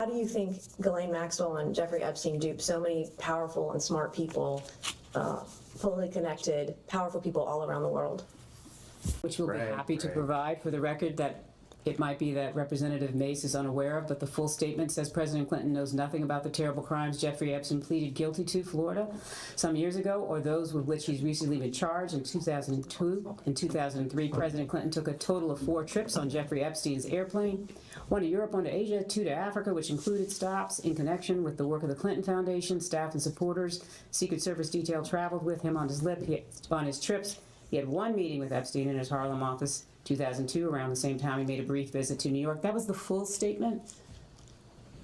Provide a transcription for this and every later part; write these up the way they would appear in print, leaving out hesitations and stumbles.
do you think Ghislaine Maxwell and Jeffrey Epstein duped so many powerful and smart people, fully connected, powerful people all around the world? Which we'll be happy to provide. For the record, that it might be that Representative Mace is unaware of, but the full statement says President Clinton knows nothing about the terrible crimes Jeffrey Epstein pleaded guilty to Florida some years ago, or those with which he's recently been charged. In 2002 and 2003, President Clinton took a total of 4 trips on Jeffrey Epstein's airplane, 1 to Europe, 1 to Asia, 2 to Africa, which included stops in connection with the work of the Clinton Foundation. Staff and supporters, Secret Service detail traveled with him on his trips. He had 1 meeting with Epstein in his Harlem office, 2002. Around the same time, he made a brief visit to New York. That was the full statement.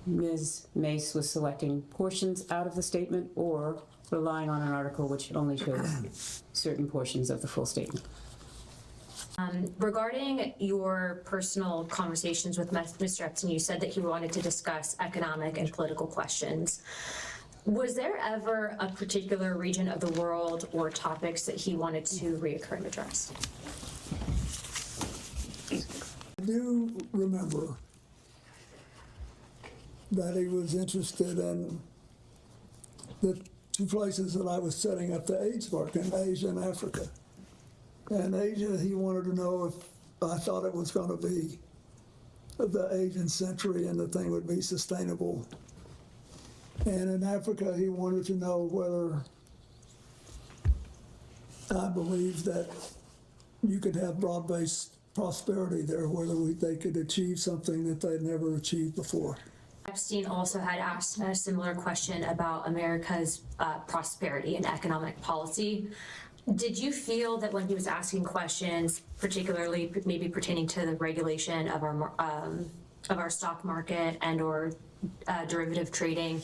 Ms. Mace was selecting portions out of the statement or relying on an article which only shows certain portions of the full statement. Regarding your personal conversations with Mr. Epstein, you said that he wanted to discuss economic and political questions. Was there ever a particular region of the world or topics that he wanted to reoccur and address? I do remember that he was interested in the 2 places that I was setting up the AIDS work in, Asia and Africa. In Asia, he wanted to know if I thought it was going to be the Asian century and the thing would be sustainable. And in Africa, he wanted to know whether I believed that you could have broad-based prosperity there, whether they could achieve something that they'd never achieved before. Epstein also had asked a similar question about America's prosperity and economic policy. Did you feel that when he was asking questions, particularly maybe pertaining to the regulation of our stock market and or derivative trading,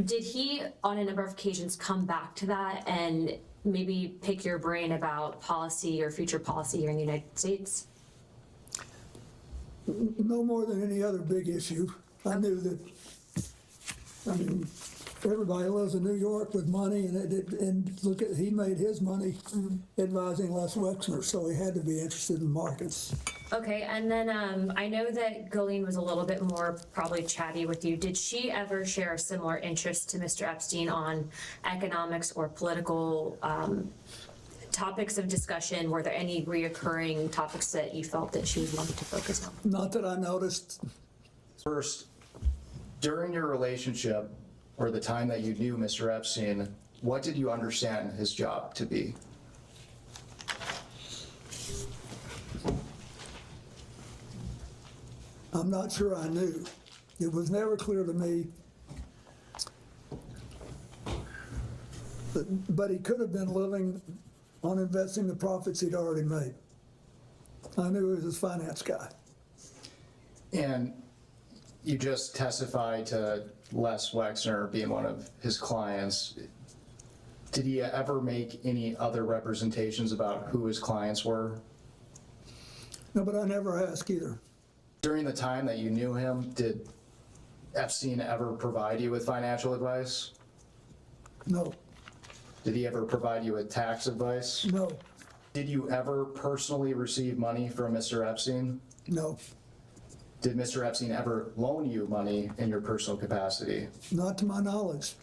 did he on a number of occasions come back to that and maybe pick your brain about policy or future policy here in the United States? No more than any other big issue. I knew that, I mean, everybody lives in New York with money, and look at, he made his money advising Les Wexner, so he had to be interested in markets. Okay, and then I know that Ghislaine was a little bit more probably chatty with you. Did she ever share a similar interest to Mr. Epstein on economics or political topics of discussion? Were there any reoccurring topics that you felt that she was wanting to focus on? Not that I noticed. First, during your relationship or the time that you knew Mr. Epstein, what did you understand his job to be? I'm not sure I knew. It was never clear to me. But he could have been living on investing the profits he'd already made. I knew he was a finance guy. And you just testified to Les Wexner being one of his clients. Did he ever make any other representations about who his clients were? No, but I never asked either. During the time that you knew him, did Epstein ever provide you with financial advice? No. Did he ever provide you with tax advice? No. Did you ever personally receive money from Mr. Epstein? No. Did Mr. Epstein ever loan you money in your personal capacity? Not to my knowledge.